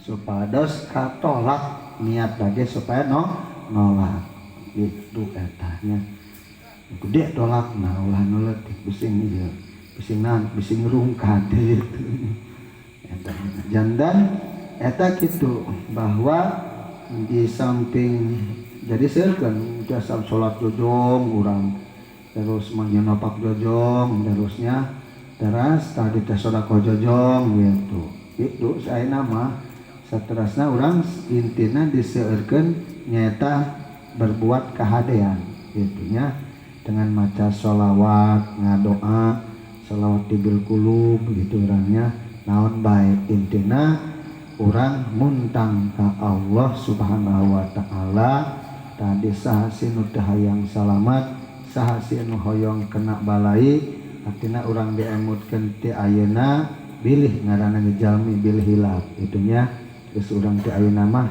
supados katolak niat lagi supaya nolak itu katanya gede tolakna ulah nolak bising ieu bising rungkat itu eta jandan eta kitu bahwa di samping jadi seukeun jasa salat jojong urang terus menyopak jojong terusnya teras tadi teh sedekah jojong gitu itu saya nama saterasna urang intina diseueurkeun nyaeta berbuat kahadean gitunya dengan maca sholawat ngadoa sholawat tibil kulub gitu urangnya naon bae intina urang muntang ka Allah subhanahu wa ta'ala tadi sahasi nu teu hayang salamat sahasi nu hoyong kena balai artina urang diemutkeun ti ayeuna bilih ngaranna jalmi bilih hilaf itunya geus urang ti ayeuna mah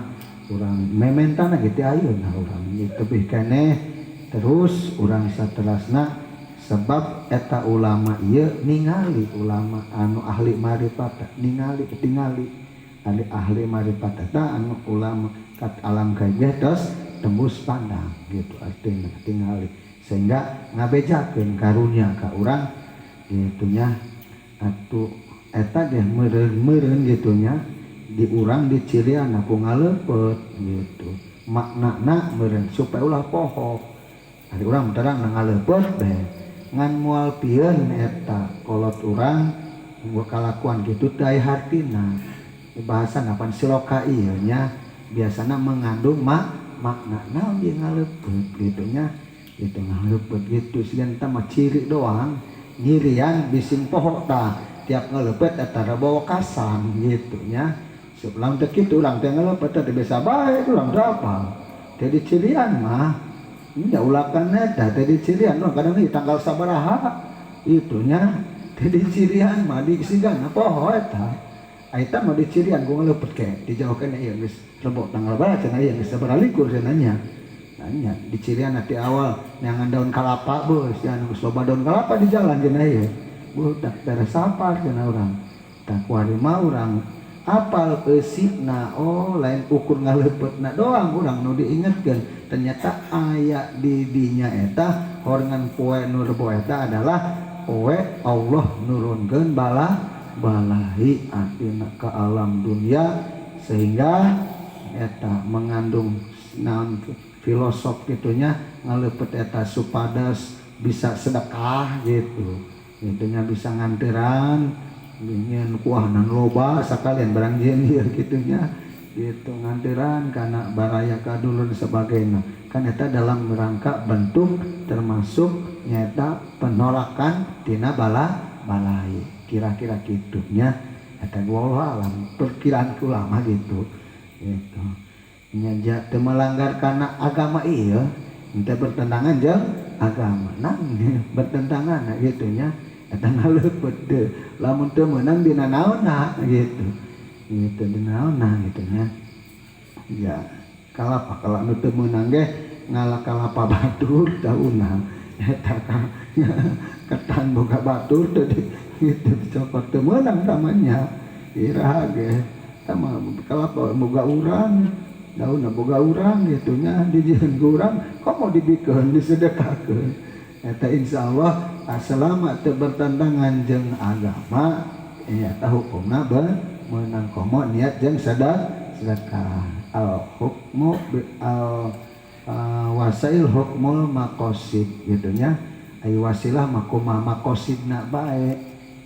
urang mementana ge ti ayeuna urang tebih keneh terus urang saterasna sebab eta ulama ieu ningali ulama anu ahli marifat ningali ahli marifat eta anu ulama kat alam gaibah tos tembus pandang gitu artinya tingali sehingga ngabejakeun karunia ka urang gitunya atuh eta ge meureun gitunya di urang dicirian aku ngaleupet gitu maknana meureun supaya ulah poho ari urang terang ngaleupet bae ngan moal pieun eta kolot urang gua kalakuan gitu teu aya hartina bahasa napan siloka ieu nya biasana mengandung makna naon dia ngaleupet gitunya gitu ngaleupet gitu sieun teh mah ciri doang nyirian bising poho tah tiap ngaleupet eta bawa kasan gitu nya sebelum teh kitu urang teh ngaleupet teh biasa bae urang teh apal teh dicirian mah nya ulakan eta teh dicirian mah kadang ieu tanggal sabaraha itunya teh dicirian mah di sigana poho eta eta mah dicirian ku ngaleupet ke dijauhkeun ieu geus lebo tanggal bae cenah ieu geus sabaraha likur cenah nanya dicirian ti awal neangan daun kalapa beus ya anu loba daun kalapa di jalan cenah ieu budak beres sapar cenah urang tah kuari mah urang apal eusina oh lain ukur ngaleupetna doang urang nu diingetkeun ternyata aya di dinya eta horengan poe nu rebo eta adalah poe Allah nurunkeun balahi artina ka alam dunia sehingga eta mengandung naon filosof gitunya ngaleupet eta supados bisa sedekah gitu intinya bisa nganteran nyen kuahnan loba sakalian barang jeun ieu gitunya gitu nganteran kana baraya kadulur sebagainya kan eta dalam rangka bentuk termasuk nyata penolakan tina balai kira-kira gitunya eta wallahu alam perkiraan ulama gitu nya teu melanggar kana agama ieu teu bertentangan jeung agama nang bertentangan gitu nya eta ngaleupet teu lamun teu meunang dina naonna gitu dina naonna gitu nya ya kalapa kalau anu teu meunang ge ngalah kalapa batur tah unang eta ketan boga batur teu gitu cokot teu meunang tamanya iraha ge tama kalapa boga urang daunna boga urang gitunya dijieun ku urang komo dibikeun disedekahkeun eta insyaallah selama teu bertentangan jeung agama eta hukumna meunang komo niat jeung sedekah al hukmu al wasail hukmul maqasid gitunya ai wasilah makumah maqasidna bae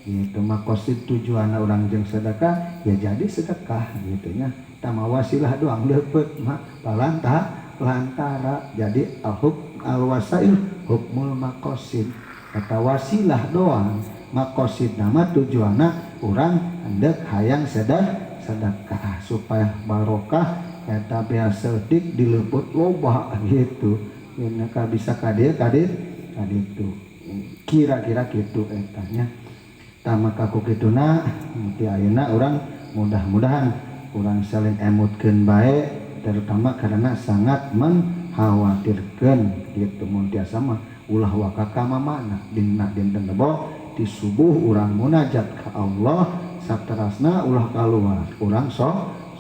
gitu maqasid tujuanna urang jeung sedekah ya jadi sedekah gitunya tama wasilah doang leupet mah lantara jadi al wasail hukmul maqasid kata wasilah doang maqasid nama tujuanna urang hendak hayang sedekah supaya barokah eta biasa dik diliput loba gitu nya bisa kadir kaditu kira-kira kitu eta nya tama kaku kituna ti ayeuna urang mudah-mudahan urang saling emutkeun bae terutama karena sangat mengkhawatirkeun gitu mun tiasa mah ulah wakaka mamana dina dinten lebo di subuh urang munajat ka Allah saterasna ulah kaluar urang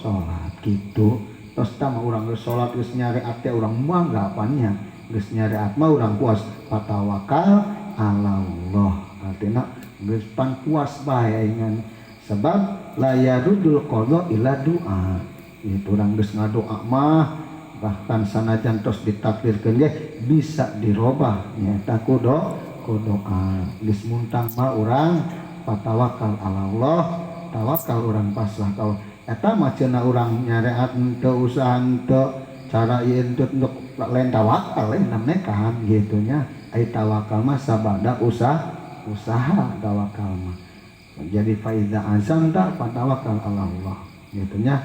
salat gitu. Terus tama urang geus salat geus nyareat teh urang manggapannya geus nyareat mah urang puas patawakal ala Allah. Artina geus pan puas bae ngan sebab la yarudul qadha ila doa. Itu urang geus ngadoa mah bahkan sanajan tos ditakdirkeun ge bisa dirobah nyaeta ku doa geus muntang mah urang patawakal ala Allah, tawakal urang pasrah ka Allah. Eta mah cenah urang nyareat teu usaha teu cara ieu untuk lain tawakal lain namanya kan gitu nya. Ai tawakal mah sabada usaha tawakal mah. Jadi faiza azamta fatawakal ala Allah gitu nya.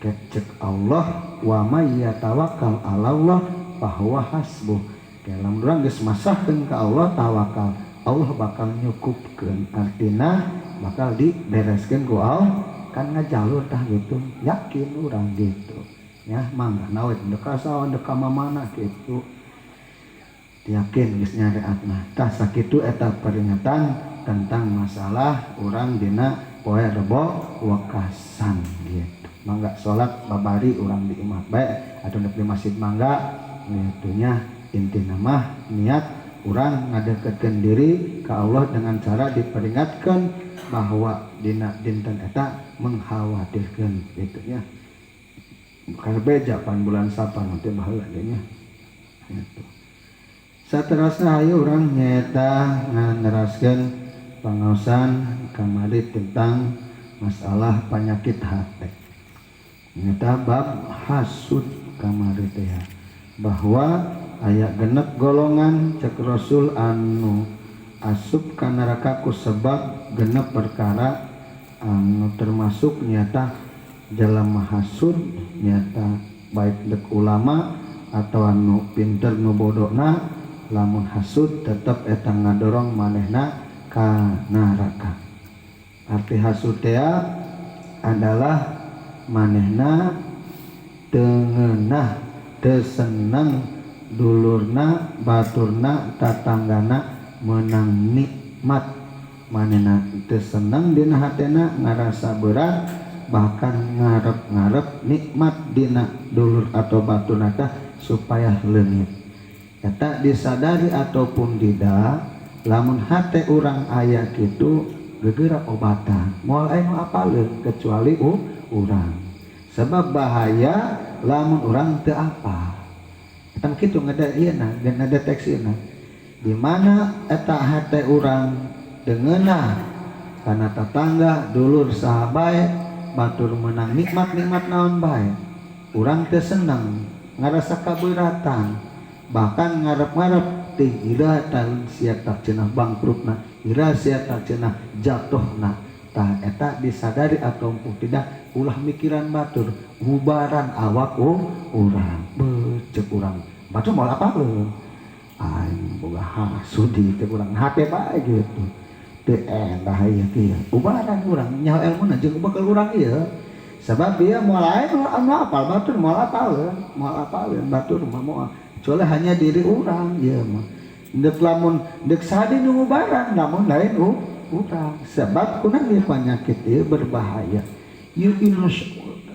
Cek Allah wa may yatawakkal ala Allah fahuwa hasbuh. Dalam urang geus masahkeun ka Allah tawakal, Allah bakal nyukupkeun, artina bakal dibereskeun ku Allah. Kan ngajalur tah gitu, yakin urang gitu ya, mangga nawe teu kasaon teu ka mamana kitu yakin geus nyareatna tah sakitu eta peringatan tentang masalah urang dina poe Rebo wekasan gitu. Mangga salat babari urang di imah bae atau di masjid mangga gitu nya. Intina mah niat urang ngadeketkeun diri ka Allah dengan cara diperingatkan bahwa dina dinten eta mengkhawatirkeun gitu nya. Karbeja pan bulan Sapan teh baheula ge nya. Gitu. Saterusna hayu urang nyaeta nganeraskeun pangaosan kamari tentang masalah penyakit hati. Nyaeta bab hasud kamari teh bahwa aya genep golongan cek Rasul anu asup ka neraka ku sebab genep perkara anu termasuk nyata jalma hasud nyata baik dek ulama atau anu pinter nu bodona lamun hasud tetep eta ngadorong manehna ka neraka. Arti hasud teh adalah manehna teu ngeunah teu seneng dulurna baturna tatanggana menang nikmat, manehna teu seneng dina hatena ngarasa berat bahkan ngarep-ngarep nikmat dina dulur atau baturna teh supaya leungit. Eta disadari ataupun tidak, lamun hate urang aya kitu gegeura obatan moal aya nu apaleun kecuali urang. Sebab bahaya lamun urang teu apal. Eta kitu ngada ieu na deteksina. Di mana eta hate urang deungeunna kana tetangga dulur saha bae batur menang nikmat-nikmat naon bae urang teu seneng ngarasa kabeuratan bahkan ngarep-ngarep teh ira taun sia tak cenah bangkrutna ira sia tak cenah jatuhna. Tah eta disadari atau tidak ulah mikiran batur bubaran awak urang becek urang batur moal apa aing boga hasud teh urang hate bae gitu teu endah ieu kieu ubaran urang nyaho elmuna jeung bakal urang ieu sebab dia moal aya anu apal batur moal apaleun batur mah moal kecuali hanya diri urang ieu mah deuk lamun deuk sadi nu ubaran namun lain urang sebab kunaon ieu penyakit ieu berbahaya ieu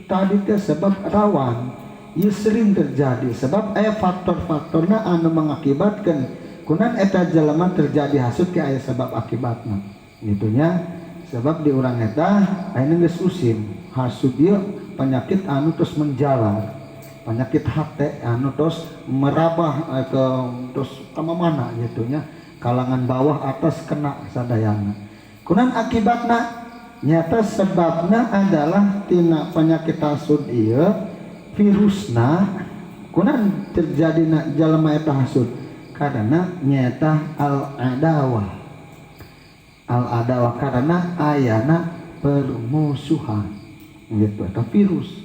tadi teh sebab rawan. Ieu sering terjadi sebab aya faktor-faktorna anu mengakibatkan kunaon eta jelema terjadi hasud ke aya sebab akibatna gitunya. Sebab di urang eta ayeuna geus usim hasud ieu penyakit anu terus menjalar, penyakit hate anu terus merabah ke terus kamana gitunya, kalangan bawah atas kena sadayana. Kunaon akibatna? Nyata sebabna adalah tina penyakit hasud ieu virusna kunaon terjadina jalma eta hasud karena nyata al-adawah karena ayana permusuhan gitu eta virus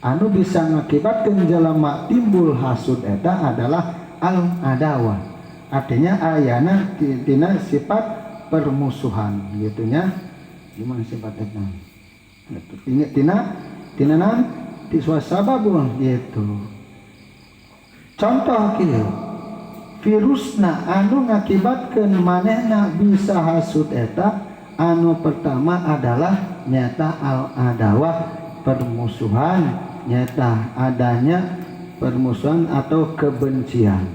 anu bisa ngakibatkeun jalma timbul hasud eta adalah al-adawah artinya ayana tina sifat permusuhan gitu nya. Gimana sifat eta tina naon tiswasababun gitu. Contoh kieu virusna anu ngakibatkeun manehna bisa hasud eta anu pertama adalah nyata al-adawah permusuhan nyata adanya permusuhan atau kebencian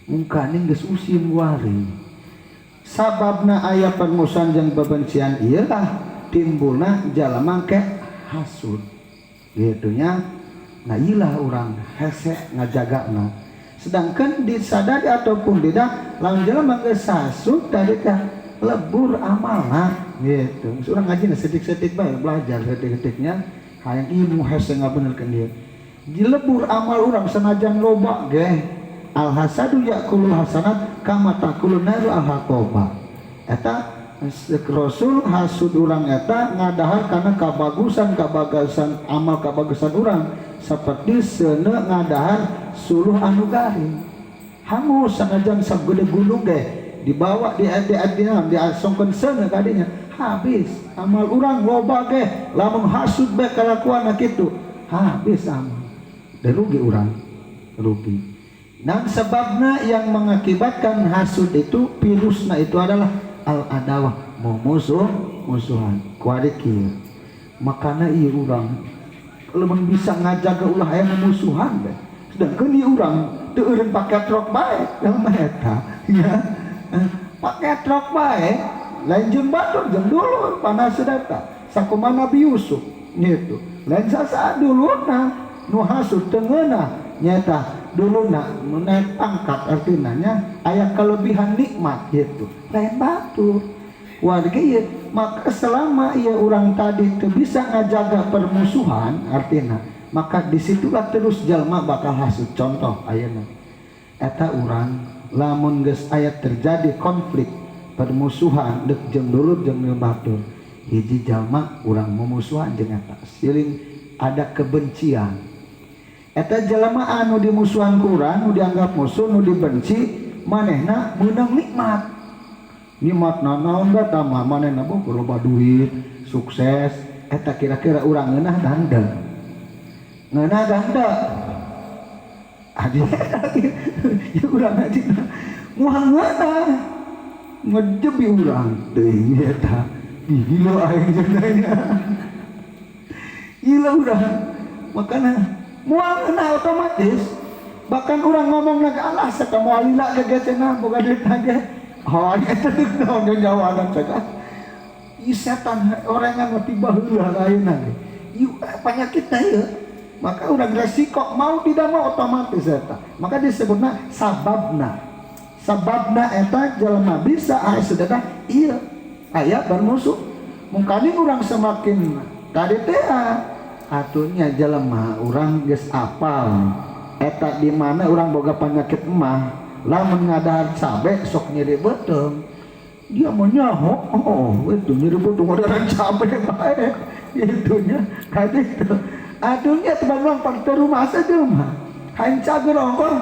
mungkin geus usim wari sababna aya permusuhan jeung bebencian iyalah timbulna jalma ke hasud gitunya. Nah iyalah orang hese ngajagana sedangkan disadari ataupun tidak lawan jalma geus hasud tadi teh lebur amalna gitu. Urang ngaji setik-setik bae belajar setik-setiknya hayang ilmu hese ngabenerkeun dieu. Dilebur amal urang sanajan loba ge al hasadu yaqulul hasanat kama taqulun naru al haqoba. Eta Rasul hasud urang eta ngadahar karena kabagusan amal kabagusan urang seperti seuneu ngadahar suluh anu garing. Hangus sanajan sagede gunung ge dibawa diasongkeun seuneu ka dinya habis amal urang loba ge lamun hasud bae kalakuanna kitu habis amal. Dan rugi urang rugi. Dan sebabnya yang mengakibatkan hasud itu virusnya itu adalah al-adawah musuhan kuadikir makanya iya urang kalau bisa ngajaga ulah aya musuhan deh sedangkan iya urang teu eureun pake trok bae dalam eta ya pake trok bae lain jeung batur jeung dulur panas sedata sakumaha Nabi Yusuf gitu lain sasaha dulurna nu hasud teu ngeunah nyata duluna menaik pangkat artinya nya aya kelebihan nikmat gitu lain batur warga ieu maka selama ia orang tadi itu bisa ngajaga permusuhan artinya maka disitulah terus jalma bakal hasud. Contoh ayeuna eta urang lamun geus aya terjadi konflik permusuhan deuk jeung dulur jeung batur hiji jalma urang memusuhan jeung eta siling ada kebencian. Eta jalma anu dimusuhan ku urang nu dianggap musuh nu dibenci manehna meunang nikmat naon da tamah manehna boga loba duit sukses eta kira-kira urang ngeunah danda adi ya urang adina moal ngeunah ngejebi urang teuing eta gila aing cenah gila urang makana mual kena otomatis bahkan orang ngomong naga Allah saka moal lila ge cenah boga duit ge oh eta teh naon jawaban cekak ieu setan orangan tiba heula ayeuna ieu penyakitna ieu maka urang resiko mau tidak mau otomatis eta maka disebutna sababna eta jalma bisa aya sedekah ieu aya bermusuh mungkin urang semakin tadi teh atunya jelema urang geus apal eta di mana urang boga penyakit emah lamun ngadahar cabe sok nyeri beuteung dia mah nyaho itu nyeri beuteung ngadahar cabe bae itunya kaditu atunya teman-teman parter rumah saja mah hain cabe rongkong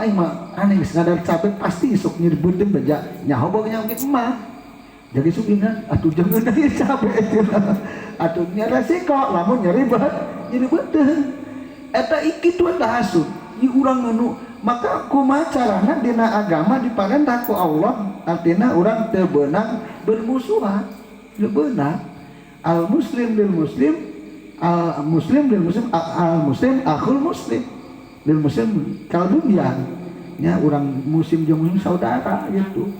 aing mah aneh geus ngadahar cabe pasti sok nyeri beuteung beja nyaho boga nyakit emah jadi sugingan atuh jangan dari cabe atuhnya resiko lamun nyeri beuteung eta kitu tah hasud ieu urang anu maka kumaha carana dina agama diparentah ku Allah artina urang teu beunang bermusuhan teu beunang al muslim lil muslim akhul muslim lil muslim kalbunyan nya urang muslim jeung muslim saudara gitu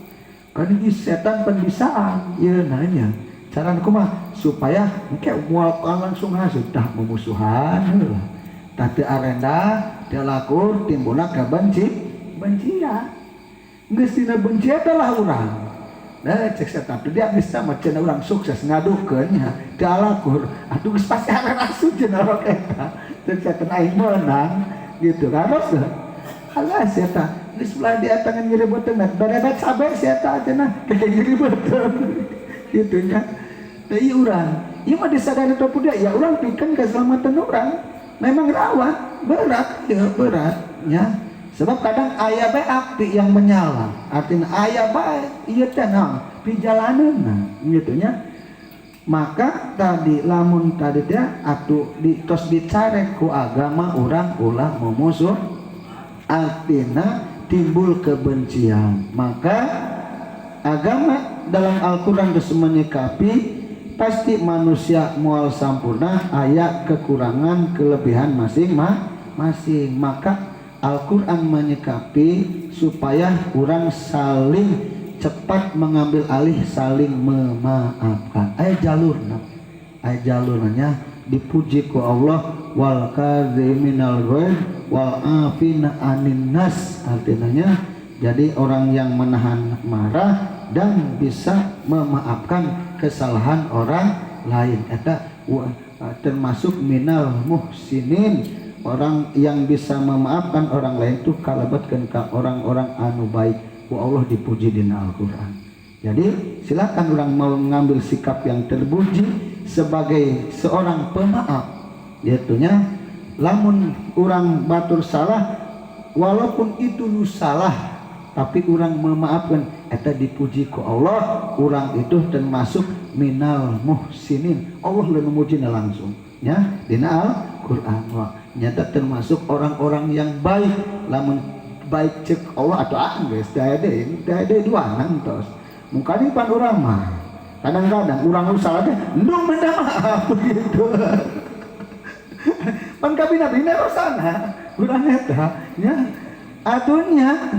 kan ini setan pembisaan ieu nanya cara kumaha supaya engke moal langsung hasud tah memusuhan heula tah teu arenda teu lakur timbulna kebencian geus dina benci eta lah urang da cek setan teh dia bisa macen urang sukses ngadukeun nya teu lakur atuh geus pasti arena hasud cenah rok eta cek setan aing meunang gitu karos alas eta geus belah dia tangan nyeri beuteung berebet cabe eta cenah kayak nyeri beuteung kitu nya teh ieu urang ieu mah disadari ataupun dia ya urang pikeun keselamatan urang memang rawat berat ya sebab kadang aya bae api yang menyala artinya aya bae ieu teh naon pijalaneunna kitu nya maka tadi lamun tadi teh atuh tos dicarek ku agama urang ulah memusuh artinya timbul kebencian maka agama dalam Al-Quran geus menyikapi pasti manusia mual sampurna aya kekurangan kelebihan masing-masing. Maka Al-Quran menyikapi supaya kurang saling cepat mengambil alih, saling memaafkan. Ayat jalurnya dipuji ku Allah, wal kadziminal ghaidh wal afina anin nas. Artinya jadi orang yang menahan marah dan bisa memaafkan kesalahan orang lain. Eta termasuk minal muhsinin, orang yang bisa memaafkan orang lain itu kalabatkeun ka orang-orang anu baik. Ku Allah dipuji dina Al-Quran. Jadi silakan orang mau mengambil sikap yang terpuji sebagai seorang pemaaf. Yaitunya lamun orang batur salah, walaupun itu nu salah, tapi orang memaafkan, eta dipuji ku Allah. Orang itu termasuk minal muhsinin. Allah lu mujina langsung ya dina Al-Quran. Nyata termasuk orang-orang yang baik. Lamun baik cek Allah atau geus daya dua nantos mungkin pan urang mah kadang-kadang urang salah teh endung minta maaf begitu. Pan kabina-bina rosana urang eta nya atunya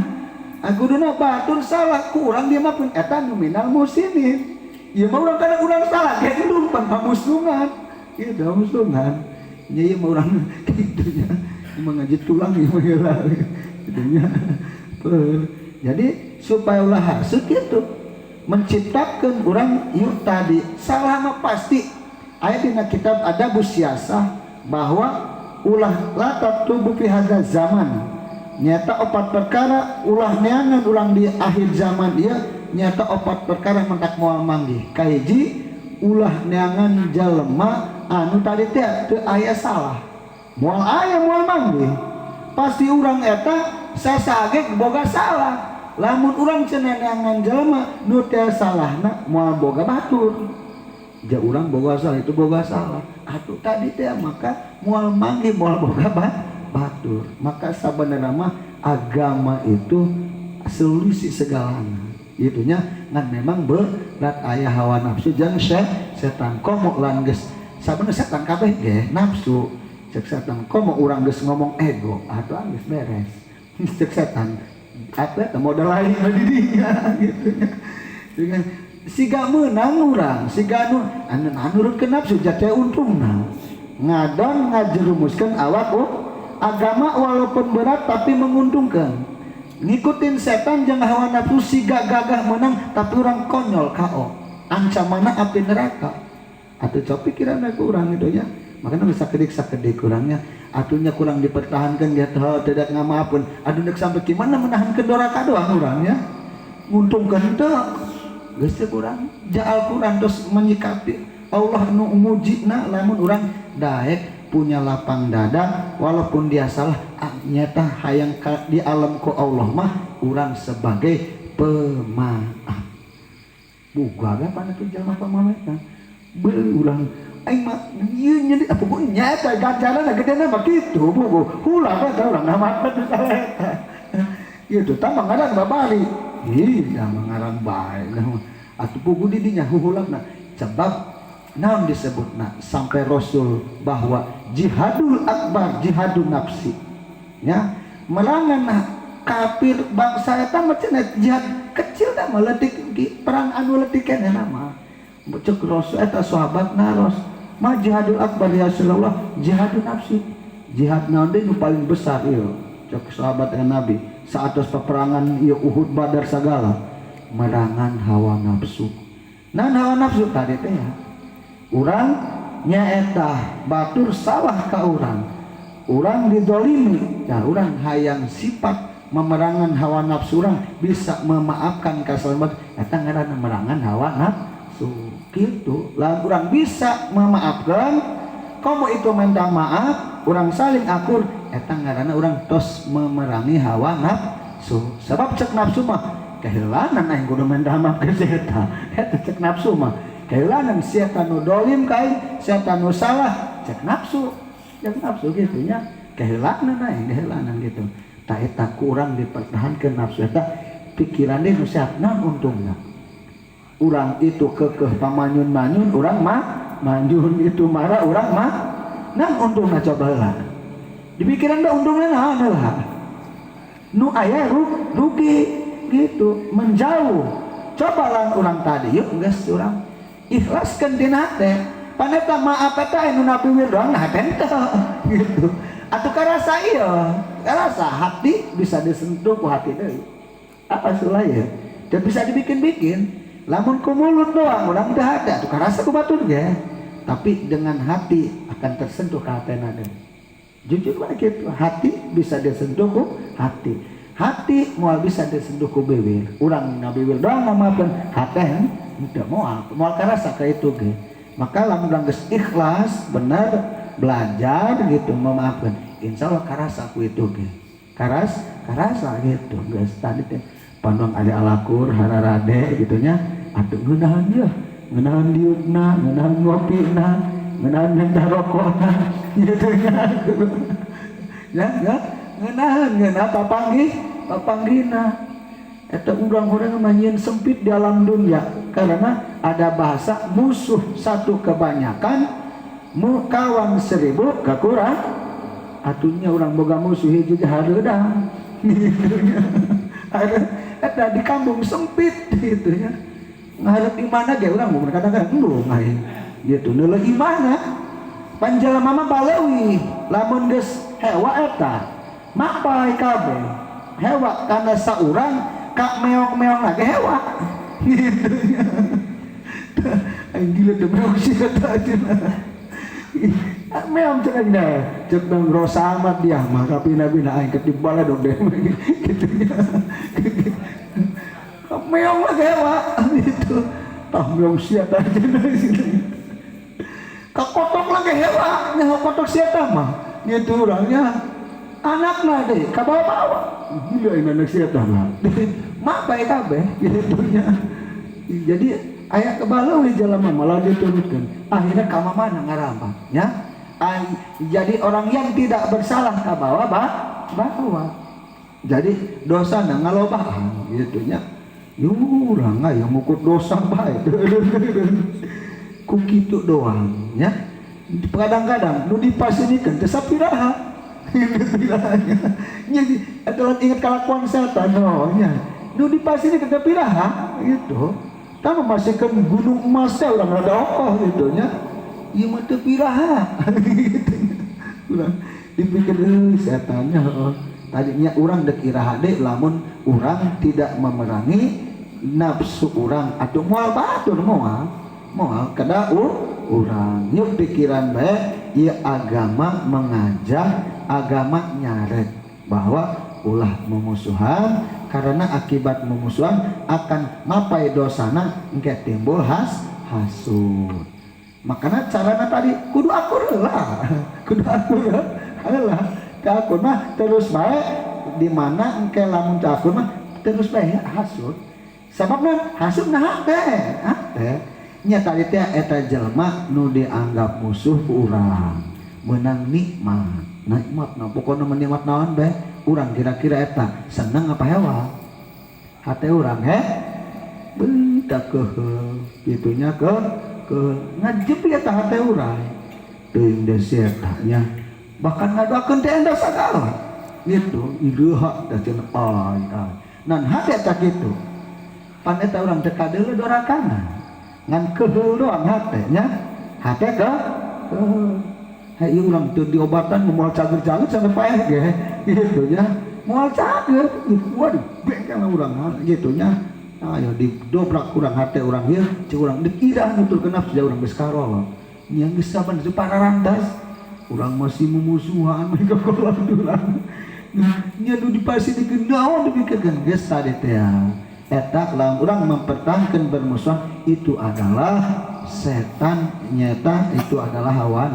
aguduna batur salah ku urang dia mah pun eta nu minal musinin. Ieu mah urang kadang urang salah ge endung pan pamuslungan ieu da muslungan nya ieu mah urang kitu nya mengaji tulang ieu mah jadi supaya ulah hasud gitu menciptakan orang yuk tadi salah mah pasti ayat dina kitab Adabus Siyasah bahwa ulah latat tubuh fi hadza zaman nyata opat perkara ulah neangan ulang di akhir zaman dia nyata opat perkara mendak moal manggih kahiji ulah neangan jalema anu tadi teh teu aya salah moal aya moal manggih pasti urang eta sasage boga salah. Lamun urang cenah neangan jelema nu teu salahna moal boga batur. Ja urang boga salah itu boga salah. Atuh tadi teh maka moal manggih moal boga batur. Maka sabenerna mah agama itu solusi segalana. Itunya ngan memang berat aya hawa nafsu jeung setan komo lan geus sabenerna setan kabeh ge nafsu. Cek setan komo urang geus ngomong ego atuh geus beres. Cek setan apa modal lain di dia gitu ya. Siga menang urang siga anu nurutkeun nafsu jate untungna ngadon ngajerumuskeun awak agama walaupun berat tapi menguntungkan. Ngikutin setan jeung hawa nafsu siga gagah menang tapi urang konyol KO ancamanna api neraka. Atuh coba pikiran aku urang itu ya. Makanya bisa sakedik kurangnya atunya kurang dipertahankan dia tidak ngamaafkeun adu nek sampai gimana menahankeun doraka doang urangnya nguntungkeun teu geus teu kurang ja Al-Qur'an terus menyikapi Allah nu mujina lamun urang daek punya lapang dada walaupun dia salah nyata hayang di alam ku Allah mah urang sebagai pemaaf boga ga pana teh jalma pamaaf beuh urang aing mah ieu nya apa ku nyata ganjaranna gedena mah kitu buku ulah ka urang ngamatkeun eta ieu teh tah mangaran babari ih da mangaran bae atuh buku di dinya hulakna sebab naon disebutna sampai Rasul bahwa jihadul akbar jihadun nafsi nya merangan kafir bangsa eta mah cenah jihad kecil da meletik perang anu leutik keneh mah cek Rasul eta sahabat naros mah jihadul akbar ya Rasulullah jihadun nafsi jihad naon deui nu paling besar ieu cek sahabat Nabi saatos peperangan ieu Uhud Badar sagala merangan hawa nafsu naon hawa nafsu tadi teh ya urang nyaeta batur salah ka urang didolimi nah urang hayang sifat memerangan hawa nafsu urang bisa memaafkan kasalahan eta ngaranna merangan hawa nafsu gitu lah urang bisa memaafkan kamu itu minta maaf urang saling akur eta ngaranna urang tos memerangi hawa nafsu sebab cek nafsu mah kehilangan aing kudu minta maaf ke eta cek nafsu mah kehilangan setan nu dolim ka aing setan nu salah cek nafsu gitu nya kehilangan aing kehilangan gitu tah eta kurang dipertahankeun nafsu eta pikiran deui nu sehat naon untungna Urang itu kekeh pamanyun-manyun, urang mah manyun itu marah, urang mah nang untungna coba lah. Di pikiran da untungna naon lah. Nu aya rugi gitu, menjauh. Cobalah urang tadi yuk geus urang ikhlaskeun dina hate. Paneta maaf eta anu napiwir doang nah teh gitu. Atuh karasa ieu, karasa hati bisa disentuh ku hati deui. Apa sulaya ya? Dan bisa dibikin-bikin. Lamun ku mulut doang urang teu ada, atuh karasa ku batur ge. Tapi dengan hati akan tersentuh ka hatena deui. Jujur mah kitu, hati bisa disentuh ku hati. Hati moal bisa disentuh ku bibir. Urang na bibir doang ngamaafkeun, hate teu moal karasa ka itu ge. Maka lamun urang geus ikhlas, bener belajar gitu memaafkan, insya Allah karasa ku itu ge. Karasa gitu geus tadi teh pandang ada alakur hararade gitunya atuh ngeunahan ya, ngeunahan diukna, ngeunahan ngopina, ngeunahan minta rokokna gitu ya ngeunahan papanggihna eta urang-urang mah nyieun sempit di alam dunia karena ada bahasa musuh satu kebanyakan kawan 1000 kakurang atunya orang boga musuh hiji hareudang gitu nya. Ada di kampung sempit gitu ya. Ngarep di mana ge urang mun kadang-kadang endung aing gitu neuleuk imana panjalema mah baleui lamun geus hewa eta mapai kabeh hewa kana saurang ka meong-meong lagi hewa gitu nya. Aing gila teh meong sia eta meong cenah cek nang rosa amat dia mah tapi nabi na aing ketibala dong deh gitu nya. Meong lagi hewa gitu tah meong sia tah cenah gitu. Kakotok lagi hewa nya kotok sia tah mah gitu urangnya anakna deh ka bawa-bawa gila ini anak sia tah lah mak bae kabeh gitu nya. Jadi aya kebaleui jelema malah diturutkeun akhirnya ka mana ngarampak ya. Jadi orang yang tidak bersalah ka bawa jadi dosa na ngalobaan gitu nya. Yu urang aya mukut dosa bae ku kitu doang ya. Kadang-kadang nu dipasinikeun teh sapiraha nya atuh inget kalakuan setan nya nu dipasinikeun teh piraha gitu. Tama masih kan gunung emas teh urang rada okoh gitu nya. Ieu mah teu piraha gitu. Urang dipikir setannya tadinya urang dek iraha deui lamun urang tidak memerangi nafsu urang atuh moal batur moal kada urang. Yuk pikiran bae ieu agama mengajak, agama nyaret bahwa ulah memusuhan karena akibat memusuhan akan mapai dosana engke timbul hasud. Makanya carana tadi kudu akur heula akur mah terus bae di mana engke lamun akur mah terus bae hasud. Sababna hasud nah hate nya tadi teh eta jelema nu dianggap musuh ku urang meunang nikmat na pokona nikmat naon bae urang kira-kira eta seneng apa hewa hate urang tak keheul gitunya ke ngajep eta hate urang teuing deui eta nya bahkan ngadoakeun teh enda sagala gitu ireuha da cenah ai nan hate eta kitu pan eta urang teu kadeuleu dorakana ngan keheul doang hate nya hate ke ieu urang teu diobatan moal cager-cager sampai paeh ge gitu nya moal cager waduh bengkel urang gitu nya ayo didobrak urang hate urang ieu ceu urang deuk irah nuturkeun nafsu urang geus karol nya geus saban teu pararantas urang masih memusuhan mereka kolot urang nya nu dipasieun naon dipikirkeun geus tadi teh eta lamun urang mempertahankan bermusuhan itu adalah setan nyata itu adalah hawa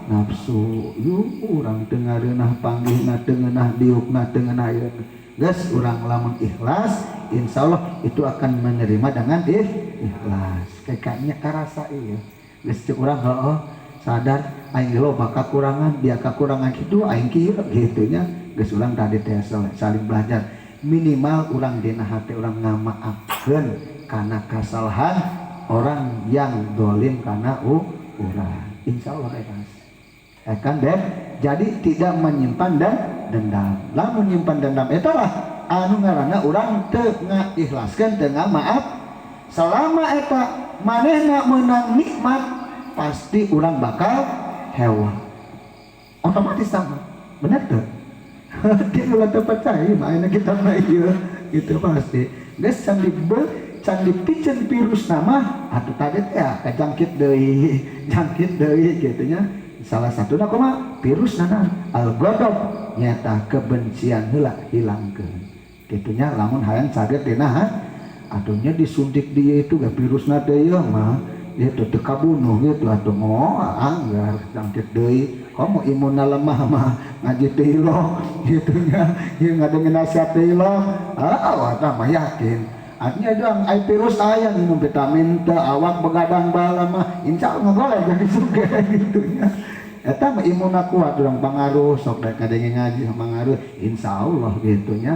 nafsu. Yuk urang teu ngareunah panggihna teu ngeunah diukna teu ngeunah ieu geus urang lamun ikhlas insyaallah itu akan menerima dengan ikhlas kekanya karasa ieu geus cek urang heuh sadar aing loba kakurangan dia kakurangan kitu aing kieu kitu nya geus urang tadi teh saling belajar minimal urang dina hati urang ngamaafkeun karena kesalahan orang yang dolim karena urang. Insya Allah ikhlas. Kan deh, jadi tidak menyimpan dendam. Lamun menyimpan dendam itulah anu ngaranna urang teu ngaikhlaskeun teu maaf. Selama eta manehna menang nikmat pasti urang bakal hewa. Otomatis sama. Bener tuh. Dia ulah teu percaya makanya kita mah ieu gitu pasti. Geus can dipicen virus nama atuh kaget ya kajangkit deui kitu nya. Salah satuna kumaha virus nana al-ghadab nyata kebencian heula hilangkeun. Kitunya lamun hayang caget dina atunya disuntik dia itu gak virusna teh ya mah itu teu kabunuh gitu atuh moal anggar jangkit deui. Komo imunna lemah mah ngaji teh iloh gitunya ieu ngadengeun nasihat teh iloh awak mah yakin. Artinya doang ai virus aya minum vitamin teh awak begadang bala mah insyaallah ngagoleh jadi sugih gitunya. Eta mah imunna kuat urang pangaruh sok daek ngadenge ngaji pangaruh insyaallah gitunya.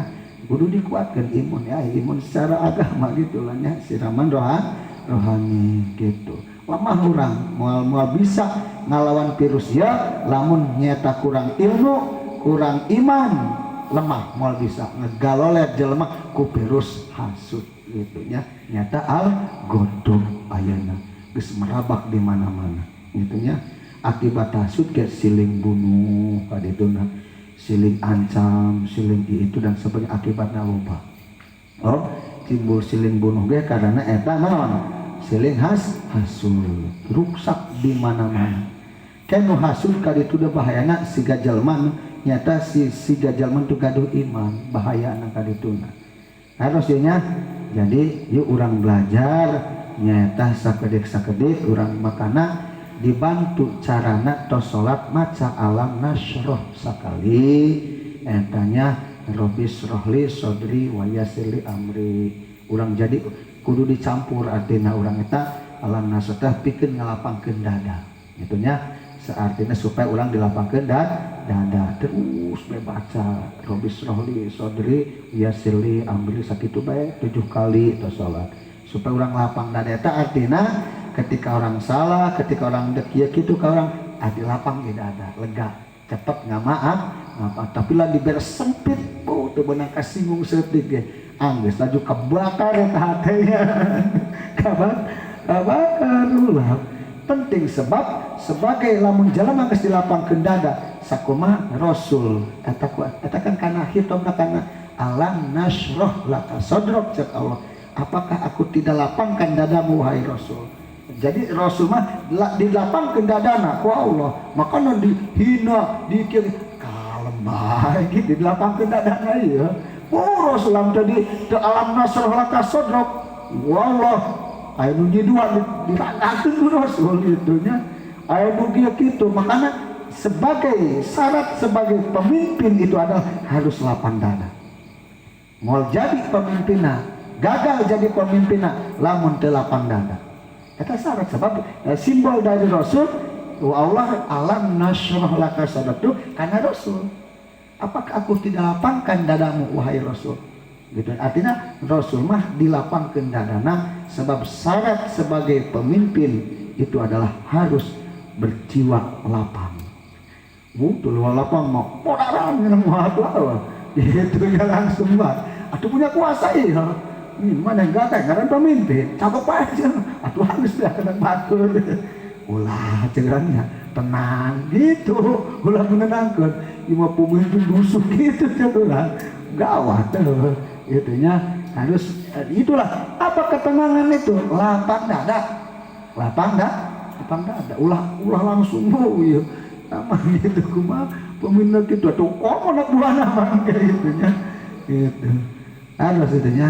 Kudu dikuatkan imun ya, imun secara agama gitulah nya siraman rohani gitu. Lemah urang moal bisa ngalawan virus ya lamun nyata kurang ilmu, kurang iman, lemah moal bisa ngegalolet jelema ku virus hasud gitu nya. Nyata al-ghadab ayeuna geus merabak di mana-mana gitu nya. Akibat hasud ke siling bunuh kadituna, siling ancam, siling itu dan sebagainya akibatnya loba. Oh, timbul siling bunuh ge karena eta naon? Siling hasud, rusak di mana-mana. Kanu hasud kaditu teh bahayana siga jalma nyata siga jalma teu gaduh iman, bahayana kadituna. Harusnya jadi yuk urang belajar nyata sakedik urang makana dibantu carana tos salat maca alam nasroh sakali entanya robis rohli sodri wayasili amri urang jadi kudu dicampur artina urang eta alam nasroh teh pikeun ngalapangkeun dada itunya seartinya supaya urang dilapangkeun dada terus baca robis rohli sodri wayasili amri sakitu bae 7 kali tos salat supaya urang lapang dada eta artina ketika orang salah, ketika orang dekia gitu ke orang di lapang tidak ada lega cepet nggak maaf tapi lah diberes sempit tuh benang kasinggung setik ya anggus laju kebakar ya hatinya kebakar ulah penting sebab sebagai lamun jalan anggus di lapang kendada sakuma rasul katakan karena hitamna karena alam nasroh laka sodrok cek Allah apakah aku tidak lapangkan dadamu wahai rasul. Jadi Rasul mah dilapangkeun dadana ku Allah, makanya dihina, dikir kalem bae gitu dilapangkeun dadana ieu. Oh Rasul tadi teu alam nasroh laka sodrok. Wallah aya nu dua dirangkakeun ku Rasul itu nya. Aya nu kitu makanya sebagai syarat sebagai pemimpin itu adalah harus lapang dada. Moal jadi pemimpinna, gagal jadi pemimpinna lamun teu lapang dada. Eta syarat sebab simbol dari Rasul Allah alam nasroh laka sadaqtu karena Rasul. Apakah aku tidak lapangkan dadamu wahai Rasul? Gitu. Artinya Rasul mah dilapangkeun dadana sebab syarat sebagai pemimpin itu adalah harus berjiwa lapang. Mutul lapang mau podaran yang muatlah. Itu ya langsung banget. Atuh punya kuasa ya. Ini mana enggak kan karena pemimpin cakep aja atuh halus dah kena batur ulah cegerannya tenang gitu ulah menenangkan ima pemimpin busuk gitu cegeran gawat tuh itunya harus itulah apa ketenangan itu lapang dada ulah langsung ya sama gitu kumaha pemimpin gitu tuh kok nak buana mah kayak gitunya gitu harus itunya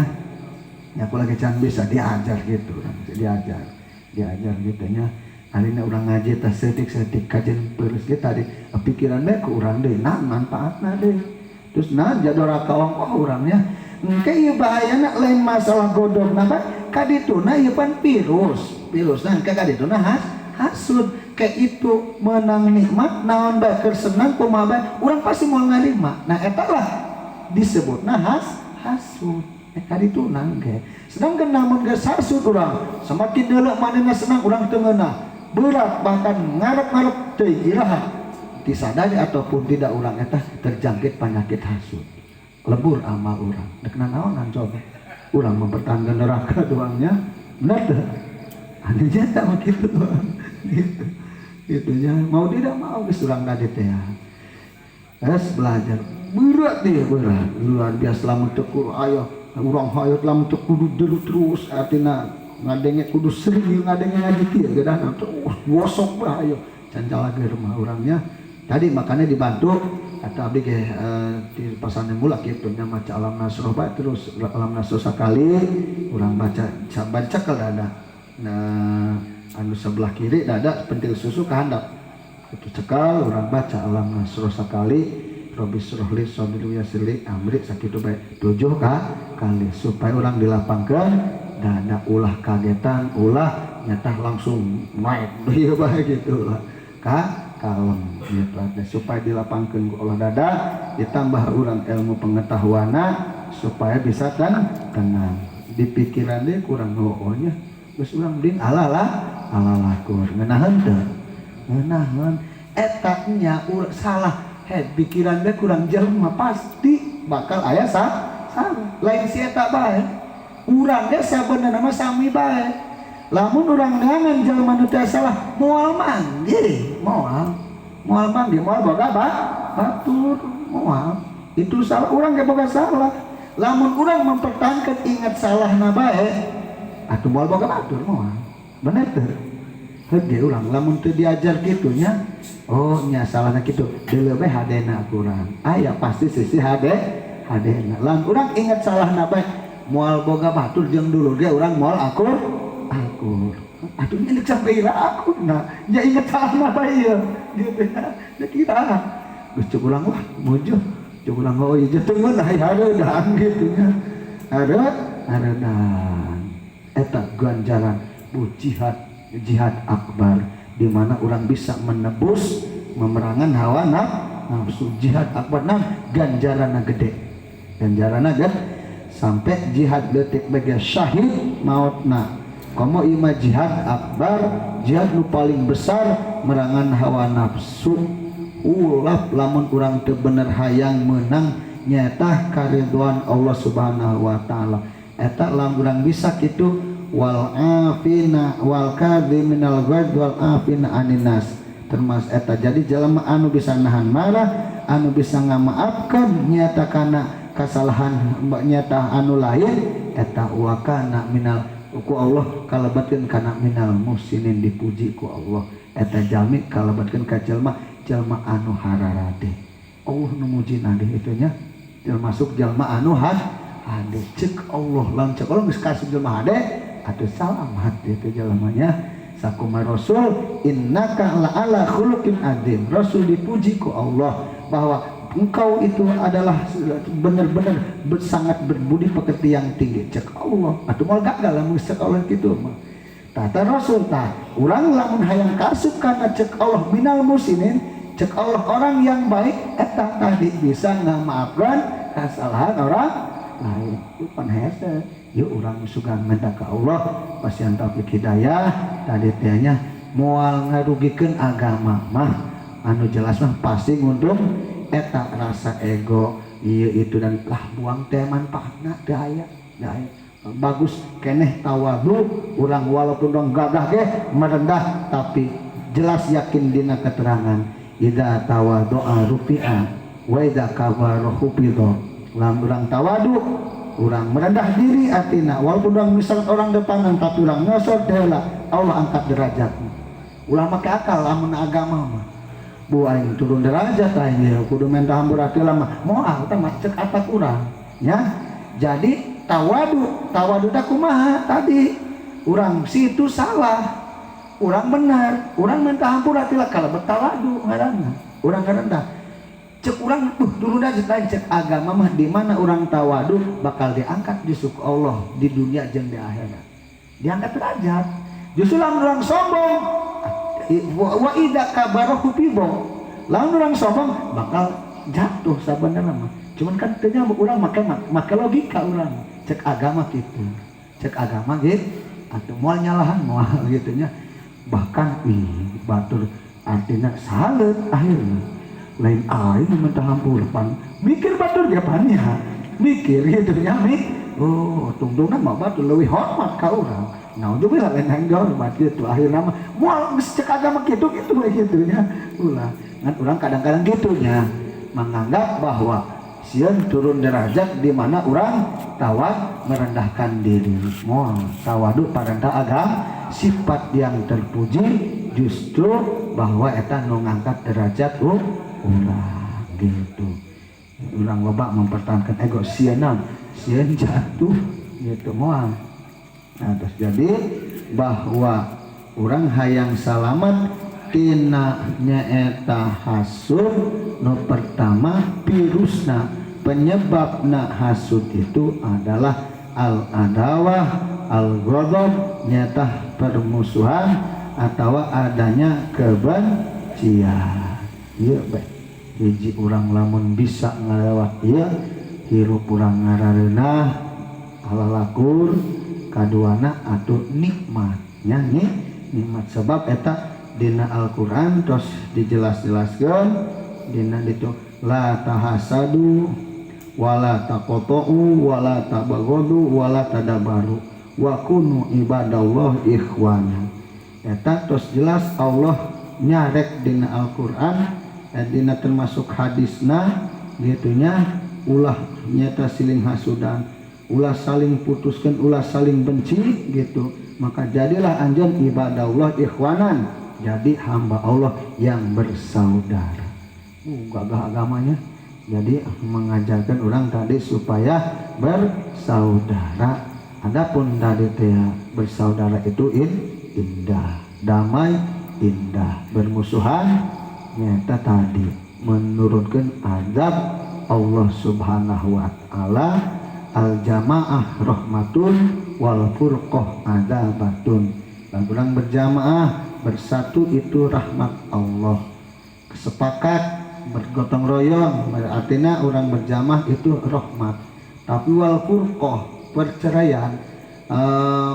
ya aku lagi can bisa diajar gitu diajar gitunya alina urang ngaji teh setik kajian peureuss ge tadi pikiran bae ku urang deui naon manfaatna deui terus naon jadora kaongkoh urangnya engke ieu bahayana lain masalah godogna bae kadituna ieu pan virus nah engke kadituna hasud kayak itu menang nikmat naon bae keur senang kumaha bae urang pasti moal narima nah eta lah disebutna hasud kali tunang ge. Sedangkan namun ge sasud urang, semakin deuleu manehna senang urang teu ngeunah. Berat bahkan ngarep-ngarep teu iraha. Disadari ataupun tidak urang eta terjangkit penyakit hasud. Lebur amal urang. Dekna naonan coba. Urang mempertahankan neraka doangnya. Benar teu? Anu nyata mah kitu doang. Gitu. Gitunya mau tidak mau geus urang tadi teh ya. Harus belajar. Berat dia berat. Luar biasa lamun teu aya urang hayat lamun teu kudu dulu terus artina ngadenge kudu sering ngadenge ngaji kieu gedana terus gosok bae ayo can calageur mah urangnya. Tadi makanya dibantu atau abdi ge di pasanan mula kitu nya maca alam nasroh bae terus alam nasroh sakali urang baca kalau ada. Nah anu sebelah kiri dada pentil susu kehandap itu cekal urang baca alam nasroh sakali Robis rohli sodri yasili amri sakitu bae 7 kali supaya orang dilapangkeun dada ulah kagetan ulah nyata langsung naik deui bae kitu lah kalem gitu supaya dilapangkeun ku Allah dada ditambah urang ilmu pengetahuanna supaya bisa tenang di pikiran dia kurang heueunya geus urang din alalakur ngeunaheun teu ngeunaheun eta nya salah pikiran dia kurang jelema pasti bakal aya salah lain si eta bae urang ge sabenerna mah sami bae lamun urang ngangan jelema nu teu salah moal mangge moal boga batur moal itu salah urang ge boga salah lamun urang mempertahankan ingat salahna bae atuh moal boga batur moal bener teu heuge urang lamun teu diajar kitu nya oh nya salahna kitu deuleu bae hadena kurang aya pasti sisi hadena lamun urang ingat salahna bae moal boga batur jeung dulu ge urang moal akur atuh milik sampai ira aku nah nya ingat salahna bae ieu gitu ya kira geus cuk urang wah mujuh cuk urang oh ieu teu meunah hareudan gitu nya hareudan eta ganjaran jihad akbar di mana orang bisa menebus memerangan hawa nafsu jihad akbar ganjaranna gede sampai jihad detik bagi syahid mautna komo ima jihad akbar jihad nu paling besar merangan hawa nafsu ulah lamun urang teu bener hayang menang nyata karidwan Allah subhanahu wa ta'ala eta lamun urang bisa kitu wal afina wal kadhiminal ghadz wal afina aninas termas eta jadi jelema anu bisa nahan marah anu bisa ngamaafkan nyata kana kasalahan nyata anu lain eta wa kana minal ku Allah kalabatkeun kana minal musinin dipuji ku Allah eta jami kalabatkeun ka jelema anu hararade Allah nu mujina deui itu nya termasuk jelema anu hade ceuk Allah lamun ceuk Allah geus kasih jelema hade atuh salamat itu jalamanya sakuma rasul innaka la'ala khuluqin adzim rasul dipuji ku Allah bahwa engkau itu adalah benar-benar sangat berbudi pekerti yang tinggi cek Allah atuh moal gagal lamun cek Allah kitu mah tata rasul tah urang lamun hayang kasub kana cek Allah minal musinin cek Allah orang yang baik eta tadi bisa ngamaafkan kesalahan orang lain itu pan hese yuk orang sugan minta ke Allah pasian taufik hidayah tadi tehnya moal ngarugikeun agama mah anu jelas mah pasti ngundung eta rasa ego ieu itu dan lah buang teh manfaatna daya bagus keneh tawadu urang walaupun dong gagah ge merendah tapi jelas yakin dina keterangan idza tawadu'a rufi'a wa idza kabara khufidha lamun urang tawadu urang merendah diri atina walaupun urang misal orang depanan tapi urang nyosor deula Allah angkat derajatna ulah make akal lamun agama mah bu aing turun derajat aing kudu minta hampura teh mah moal teh mah cek atak urang nya jadi tawadu teh kumaha tadi urang situ salah urang benar urang minta hampura teh kalau bertawadu ngaranna urang rendah cek urang turun derajat lain cek agama mah di mana urang tawadu bakal diangkat di suku Allah di dunia jeung di akhirat diangkat derajat justru lamun urang sombong wa idza kabarahu fibo lamun urang sombong bakal jatuh sabenerna mah cuman kan teu nya urang make logika urang cek agama gitu, cek agama gitu atau moal nyalahan moal gitunya, bahkan batur artinya salet akhirnya lain aing minta hampurapan mikir batur japannya mikir gitunya oh tungtungna mah batur leuwih hormat ka urang nah juga lain yang hormat gitu akhirnya mah moal cek agama gitu gitunya ulah ngan urang kadang-kadang gitunya menganggap bahwa sieun turun derajat di mana orang tawad merendahkan diri moal tawadu parenta agama sifat yang terpuji justru bahwa eta nu ngangkat derajat ulah gitu urang loba mempertahankan ego sieun jatuh gitu moal nah terus jadi bahwa orang hayang salamat tina nyaeta hasud nu pertama virusna penyebabna hasud itu adalah al-adawah al-ghadab nyata permusuhan atau adanya kebencian. Ieu bae hiji urang lamun bisa ngalewat ieu hirup urang ngarareunah halalakur kaduana atuh nikmatnya nikmat sebab eta dina Al-Qur'an terus dijelas-jelaskeun dina ditu la tahasadu wala taqatu wala tabaghadu wala tadabaru wa kunu ibadallah ikhwana eta terus jelas Allah nyarek dina Al-Qur'an dina termasuk hadisna gitunya ulah nyata siling hasudan ulah saling putuskan ulah saling benci gitu maka jadilah anjeun ibadallah ikhwanan jadi hamba Allah yang bersaudara gagah agamanya jadi mengajarkan orang tadi supaya bersaudara adapun tadi bersaudara itu indah damai indah bermusuhan nyata tadi menurunkan azab Allah subhanahu wa ta'ala al-jamaah rahmatun wal furqah adabatun dan orang berjamaah bersatu itu rahmat Allah sepakat bergotong royong artinya orang berjamaah itu rahmat tapi wal furqah perceraian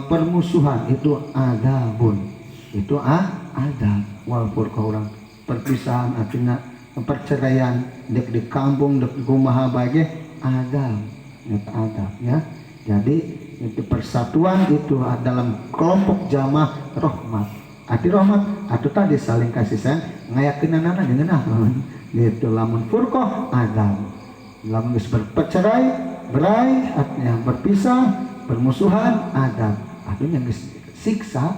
permusuhan itu adabun itu adab wal furqah orang perpisahan artinya perceraian dek di kampung dek kumaha bae adab itu adab ya jadi itu persatuan itu dalam kelompok jamaah rahmat arti rahmat atau tadi saling kasih sayang ngayakeunana dengan gitu lamun furqah adab lamun geus bercerai berai artinya berpisah bermusuhan adab artinya geus siksa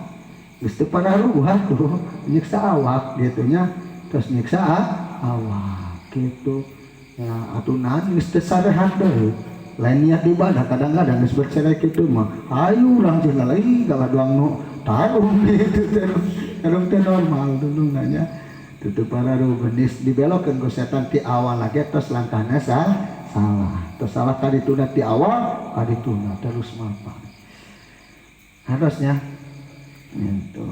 geus teu pararuh tuh nyiksa awak gitunya terus nyiksa awak gitu ya atunan geus teu sarehat deui lain niat ibadah kadang-kadang geus bercerai kitu mah ayo urang cenah lagi galadoang nu tarung gitu tarung teh normal dulungnya tutup pararuh geus dibelokkeun ku setan ti awal lagi terus langkahna salah terus salah kadituna ti awal kadituna terus mapa harusnya itu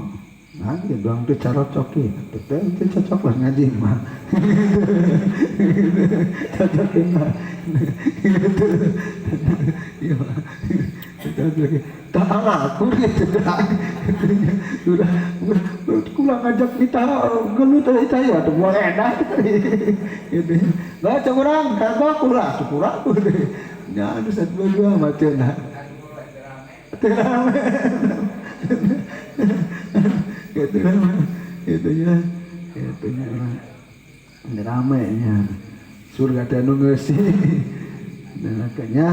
nanti doang tuh cocok itu cocok lah ngaji mah cocokin lah tak aku gitu udah kurang ngajak kita gelut aja ya tuh boleh enak gitu nggak kurang kagak kurang ya ada satu dua macam nah itunya ramainya surga teh nu geus dan akhirnya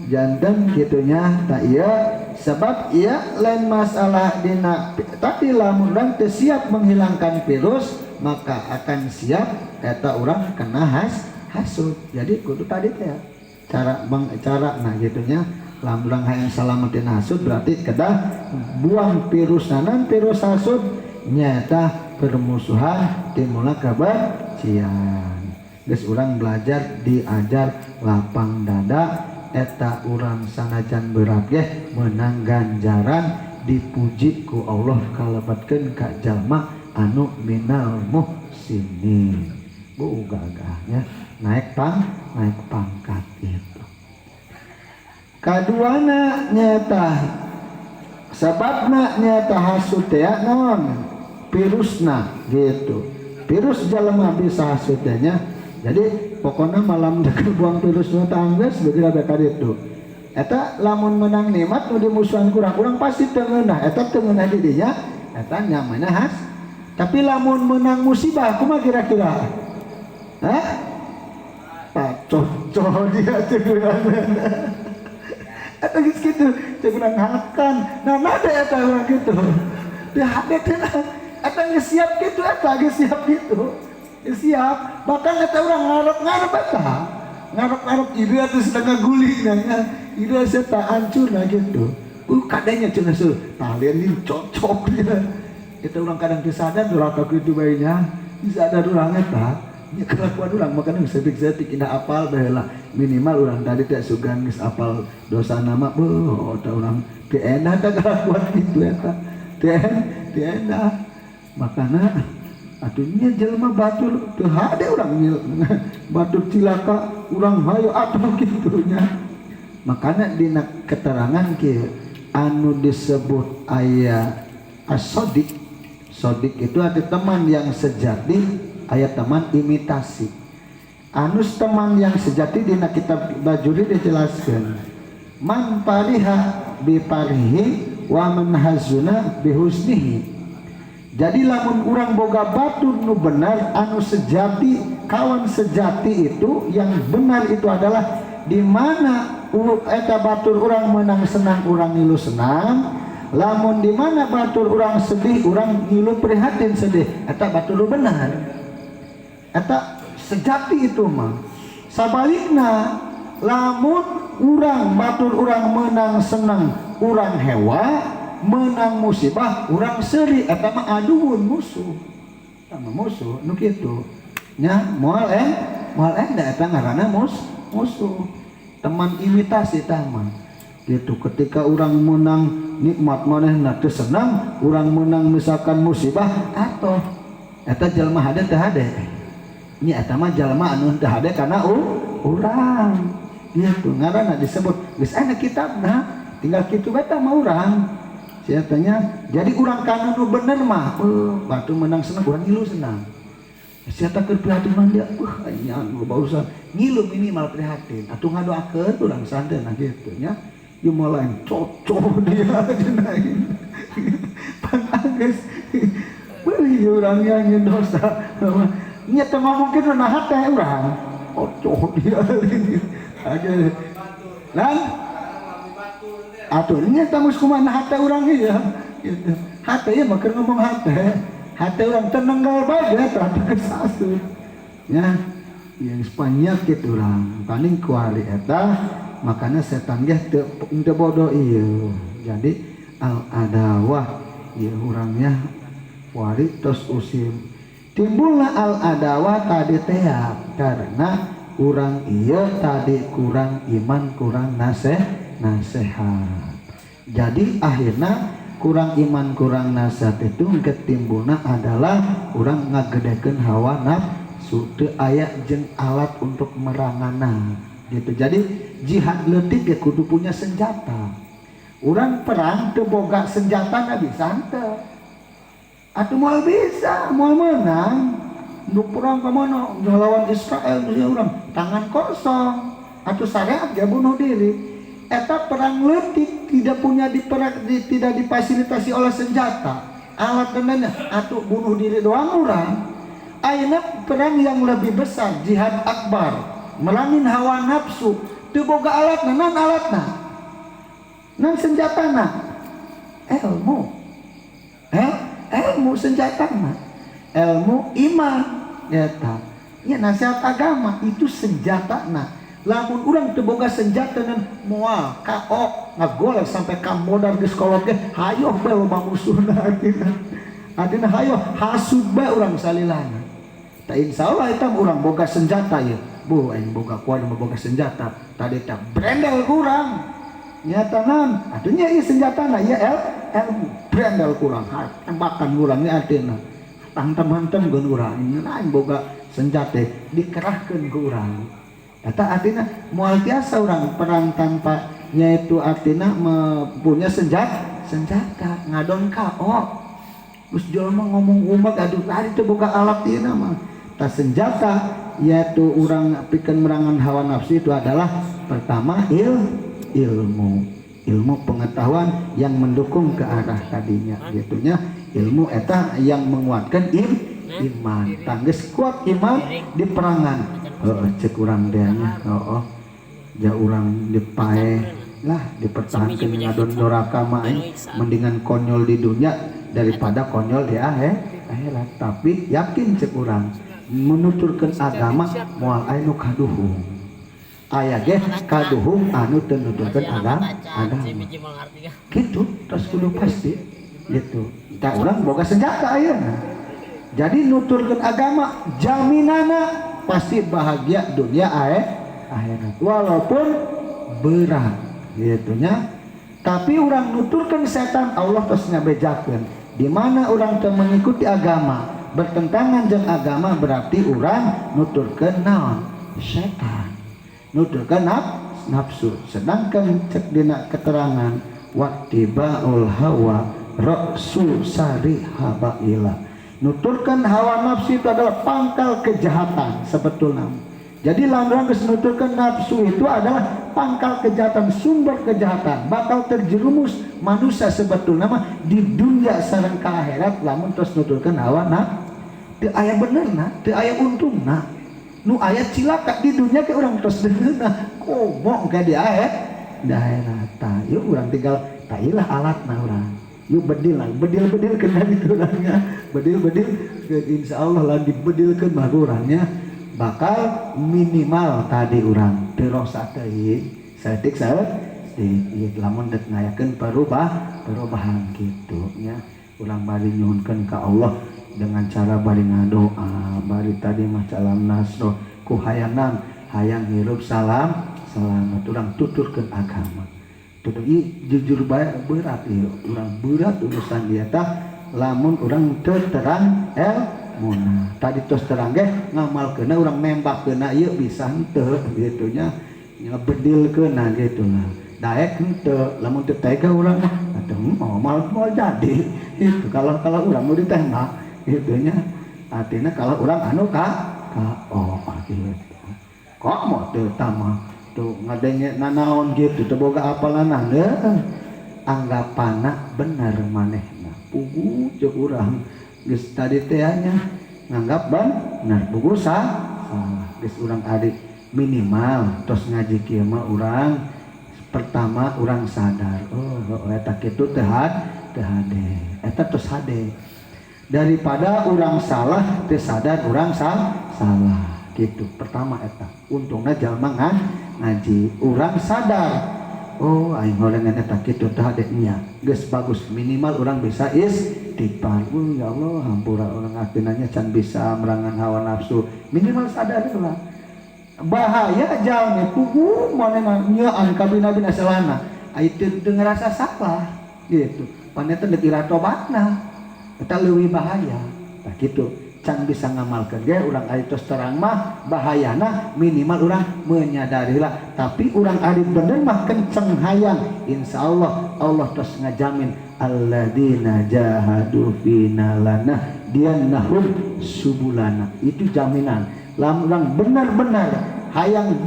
jantan gitunya tak iya sebab iya lain masalah dina tapi lamun urang teu siap menghilangkan virus maka akan siap eta urang kena hasud jadi kudu tadi teh cara nah gitunya lamun urang hayang salamatin hasud berarti kedah buang virus nanan virus hasud nyata permusuhan timulna kebencian geus urang belajar diajar lapang dada eta urang sanajan berat ge menang ganjaran dipuji ku Allah kalebatkeun ka jalma anu minal muhsinin gagahnya naik pangkat itu Kaduana nyata sababna nyata hasud teh naon virusna gitu. Virus jalema bisa hasudnya. Jadi pokoknya malam deket buang virus nu tangges begira beka ditu. Eta lamun menang nikmat nu dimusuhan kurang-kurang pasti teu ngeunah. Eta teu ngeunah di dinya eta nyamanna has. Tapi lamun menang musibah kumaha kira-kira? Hah? Pacoh dia teu eta geus kitu teu urang hakan. Nah nade eta urang kitu. Teu hade teh eta geus siap kitu eta geus siap kitu. Siap, bahkan kata orang ngarep-ngarep eta ngarep-ngarep ide atuh sedang ngaguling nya ide saya hancur nah gitu kadanya cenah seuh talian ini cocok dia kita orang kadang teu sadar duraka kitu bae nya sadar urang eta nya kelakuan urang makanya setik-setik indah apal baheula minimal urang tadi teh sugan geus apal dosa nama beuh tah urang teu endah tah kelakuan kitu eta teu endah makana atunya jelema batur teu hade urang batur cilaka urang hayo atuh kitunya makana dina keterangan kieu anu disebut aya as-sadiq sadiq itu ada teman yang sejati aya teman imitasi anus teman yang sejati dina kitab Bajuri dijelaskeun man pariha bi parihi wa man hazuna bi husnihi. Jadi lamun urang boga batur nu benar anu sejati kawan sejati itu yang benar itu adalah di mana eta batur urang menang senang urang ngilu senang lamun di mana batur urang sedih urang ngilu prihatin sedih eta batur nu benar eta sejati itu mah sabalikna lamun urang batur urang menang senang urang hewa menang musibah urang seuri eta mah aduun musuh sama musuh nu kitu nya moal da eta ngaranna musuh teman imitasi tah mah gitu ketika urang menang nikmat manehna teu senang urang menang misalkan musibah atoh eta jalma hade teu hade nya eta mah jalma anu teu hade kana urang gitu ngaranna disebut geus aya kitabna tinggal kitu bae tah mah urang siatanya jadi urang kana nu bener mah batu menang senang urang ngilu senang siata keur prihatin mah dia nya loba urusan ngilu minimal prihatin atuh ngadoakeun urang santen kitu nya ieu mah lain cocok dia cenah pananggeus beuh urang nya nyeun dosa nya teh mungkin naha teh urang cocok dia aja lan atuh nya tamus kumaha hate urang ieu gitu. Hate ieu mah keur ngomong hate urang tenenggal bae eta geus asut nya yang penyakit urang paling kuali eta makanya setan ge teu bodoh ieu jadi al adawah ieu urangnya wari tos usim timbulna al adawah tadi teh karena urang ieu tadi kurang iman kurang nasihat. Jadi akhirnya kurang iman kurang nasihat itu ketimbulna adalah kurang ngagedekeun hawa nafsu teu aya jeung alat untuk merangana gitu. Jadi jihad leutik ge kudu punya senjata. Urang perang teu boga senjatana bisa henteu. Atuh moal bisa, moal menang. Nu perang ka mana ngelawan Israel geus urang tangan kosong. Atuh syariat ge bunuh diri. Eta perang leutik tidak punya tidak difasilitasi oleh senjata alat dan atau bunuh diri doang orang ayeuna perang yang lebih besar jihad akbar melangin hawa nafsu teu boga alatna naon alatna naon senjatana ilmu senjatana ilmu iman eta nya nasihat agama itu senjatana. Lamun urang teu boga senjata dan moal KO ngagolek sampai Kambodan geus kolot ge hayo bae loba musuhna atina hayo hasud bae urang salilana ta insyaallah eta urang boga senjata ieu bu aing boga kuat boga senjata tadi teh brendel urang nyata naon atuh nya ieu senjatana ieu ilmu brendel urang tembakan urang nya artina tantem-hantemkeun urang aing boga senjata dikerahkeun ku urang eta artinya moal tiasa orang perang tanpa yaitu artinya punya senjata ngadon kaok. Terus jelema ngomong umak aduh tadi itu buka alat ieu mah. Tas senjata yaitu orang pikeun merangan hawa nafsu itu adalah pertama ilmu pengetahuan yang mendukung ke arah tadinya gitunya ilmu eta yang menguatkan iman tangges kuat iman di perangan cek urang deanya ja urang dipae lah dipertahankan ngadon doraka mah mendingan konyol di dunia daripada konyol di akhirat. Tapi yakin cek urang menuturkan agama moal aya nu kaduhung aya ge kaduhung anu teu nuturkeun agama gitu terus kudu pasti gitu da urang boga senjata ayeuna jadi nuturkeun agama jaminana pasti bahagia dunia akhirat walaupun berat gitunya. Tapi urang nuturkeun setan Allah tos ngabejakeun di mana urang teu mengikuti agama bertentangan jeung agama berarti urang nuturkeun naon setan nuturkeun nafsu. Sedangkan cek dina keterangan wattibaul hawa rasul sari habaila nuturkeun hawa nafsu itu adalah pangkal kejahatan sebetulnya. Jadi lamun geus nuturkeun nafsu itu adalah pangkal kejahatan, sumber kejahatan, bakal terjerumus manusia sebetulnya mah di dunia sareng ka akhirat lamun tos nuturkeun hawa nafsu. Teu aya benerna, teu aya untungna. Nu aya cilaka di dunia ke urang tos deungeuna, komo ka di akhirat. Tah, yeuh urang tinggal tailah alatna urang. Yuk bedil kena di urangnya. Bedil insyaallah lah dibedilkeun mah urangnya. Bakal minimal tadi urang terosa teuing saeutik saeutik lamun dek ngayakeun perubahan kitu nya urang bari nyuhunkeun ka Allah dengan cara bari ngadoa bari tadi mah calam nasro ku hayanam hayang hirup selamat urang tuturkeun agama tutur ieu jujur bae berat ieu urang berat urusan dia tah lamun urang teu terang muna tadi tos terang ge ngamalkeunna urang nembakkeunna ieu bisa henteu gitu nya ngebedilkeunna gitu lah daek henteu lamun teu tega urang mah atuh moal jadi itu kalau urang nu ditembak gitu nya artinya kalau urang anu ka gitu kok mau teu tamah tuh ngadenge nanaon gitu teu boga apalanna anggapanna bener manehna pugu jeung urang geus tadi teh nya nganggap bener buku geus urang adik minimal tos ngaji kieu mah urang pertama urang sadar eta kitu teu hade eta tos hade daripada urang salah teu sadar urang salah gitu pertama eta untungna jalma ngaji urang sadar aing horengan eta kitu teh hade nya geus bagus minimal urang bisa istighfar ya Allah hampura urang atinanya can bisa merangan hawa nafsu minimal sadar lah bahaya jalmi pugu manehna nyeuan ka bina-bina selana aya teu ngerasa salah gitu paneta deuk ira tobatna eta leuwih bahaya tah kitu can bisa ngamalkeun ge urang ari tos terang mah bahayana minimal urang menyadarilah tapi urang ari bener mah kenceng hayang insyaallah Allah tos ngajamin alladzina jahadu fina lanahdiyannahum subulana itu jaminan lamun urang bener-bener hayang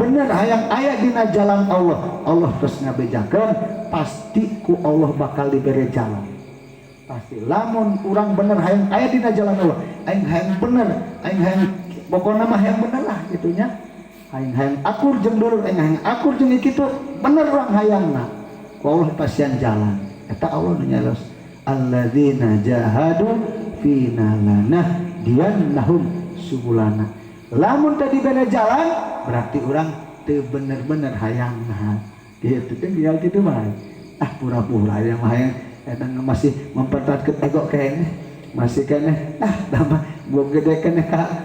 aya dina jalan Allah tos ngabejakeun pasti ku Allah bakal dibere jalan pasti lamun urang bener hayang aya dina jalan Allah aing hayang bener aing hayang pokona mah hayang bener lah gitunya hayang akur jeung dulur aing hayang akur jeung kitu bener urang hayangna ku Allah pasian jalan eta Allah nu nyalos alladzina jahadu fina lanahdiyannahum subulana lamun tadi beda jalan berarti urang teu bener-bener hayangna kitu teh tinggal kitu mah pura-pura yang hayang eta masih mempertahankan ego kayaknya masih kene tambah gua gede kene ka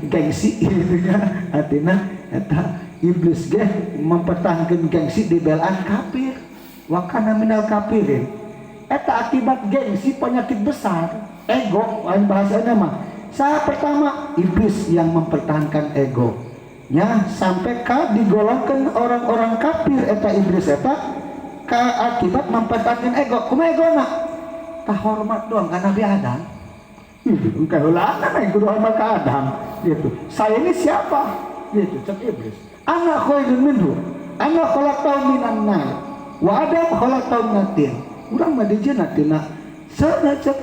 gengsi gitu nya artina eta iblis ge mempertahankan gengsi di belaan kafir wa kana minal kafirin eta akibat gengsi penyakit besar ego lain bahasanya mah saha pertama iblis yang mempertahankan ego nya sampai ka digolongkeun orang-orang kafir eta iblis eta akibat mempertahankan ego. Kumaha ego nak? Hormat doang kan Nabi Adam. Engkau heula anak yang kudu hormat ke Adam gitu. Saya ini siapa? Gitu, cek iblis. Ana khairun minhu. Ana khalaqtahu minan nar. Wa Adam khalaqtahu min tin. Urang mah dijieun tina sana cek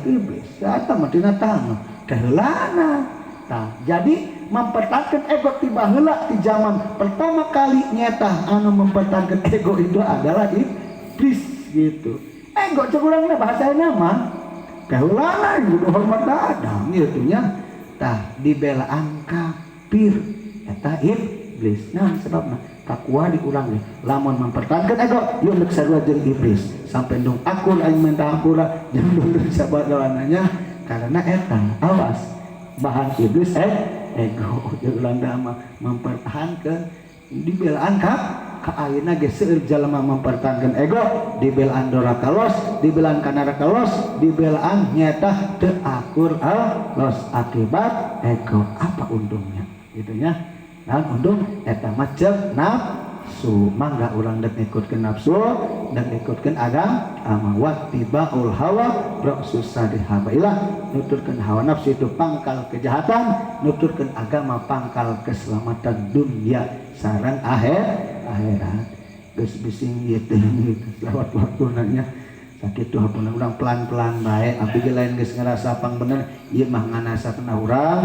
iblis. Eta mah tina tanah. Keheulana. Tah, jadi mempertahankan ego tiba heula di zaman pertama kali nyata anu mempertahankan ego itu adalah iblis gitu. Ego cek urang mah bahasana mah keheulana kudu hormat Adam gitu nya. Tah dibelaan kafir eta iblis. Nah sebabna takwa di urang lamun mempertahankan ego yeuh neuk sarua jeung iblis sampai ndung akur aing minta hampura jeung ndung sabadolananya karena eta awas bahan iblis ego jeung mah mempertahankan dibelaan ka ayeuna ge seueur jalema mempertahankan ego dibelaan doraka los dibelaan kana neraka los dibelaan nyata teu akur los akibat ego apa untungnya gitu nya. Nah untung eta mah ceuk nafsu mangga urang dek ngikutkeun nafsu dan ngikutkeun agama wattibaul hawa ra'sus sadihaba nuturkeun hawa nafsu itu pangkal kejahatan nuturkeun agama pangkal keselamatan dunia sareng akhirat geus bising gitu lewat waktuna nya sakitu hapunna urang pelan-pelan bae abdi ge lain geus ngarasa pang bener ieu mah nganasakeun urang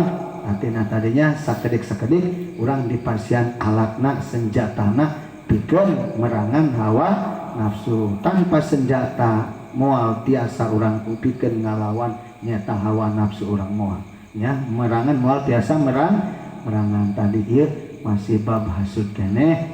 atina tadinya sakedik-sakedik urang dipasian alatna senjatana pikeun merangan hawa nafsu tanpa senjata moal tiasa urang pikeun ngalawan nyata hawa nafsu urang moal nya merangan moal tiasa merangan tadi ieu masih bab hasud keneh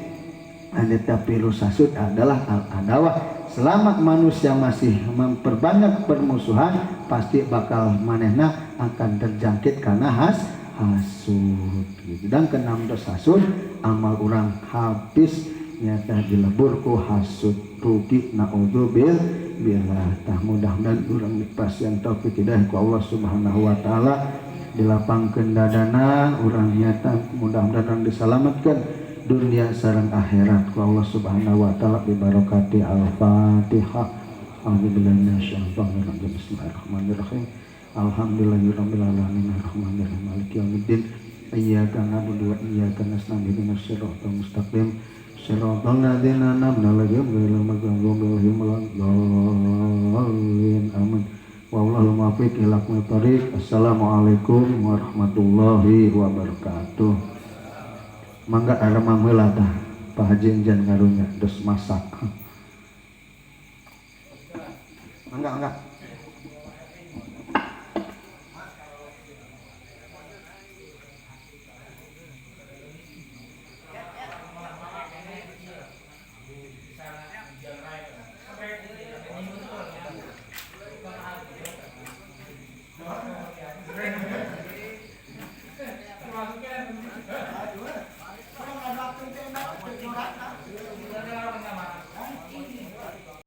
anu tapi hasud adalah al-adawah. Selama manusia masih memperbanyak permusuhan pasti bakal manehna akan terjangkit karena hasud gitu. Dan keenam dosa hasud amal orang habis nyata dilebur ku hasud rugi naudzubil billah. Tah mudah-mudahan urang dipasieun taufik hidayah ku Allah Subhanahu wa taala dilapangkeun dadana urang nyata mudah-mudahan diselamatkeun dunia sareng akhirat ku Allah Subhanahu wa taala bi barakati al-Fatihah. A'udzubillahi minasyaitonir rajim. Bismillahirrahmanirrahim. Alhamdulillahirabbil alamin arrahmanirrahim maliki yaumiddin. Iyyaka na'budu wa iyyaka nasta'in ihdinas siratal mustaqim. Siratal ladzina an'amta 'alaihim ghairil maghdubi 'alaihim waladdallin. Amin. Wallahul muwaffiq ila aqwamit thoriq. Assalamualaikum warahmatullahi wabarakatuh. Mangga arema meula tah Pak Haji enjan ngarunya dos masak. Mangga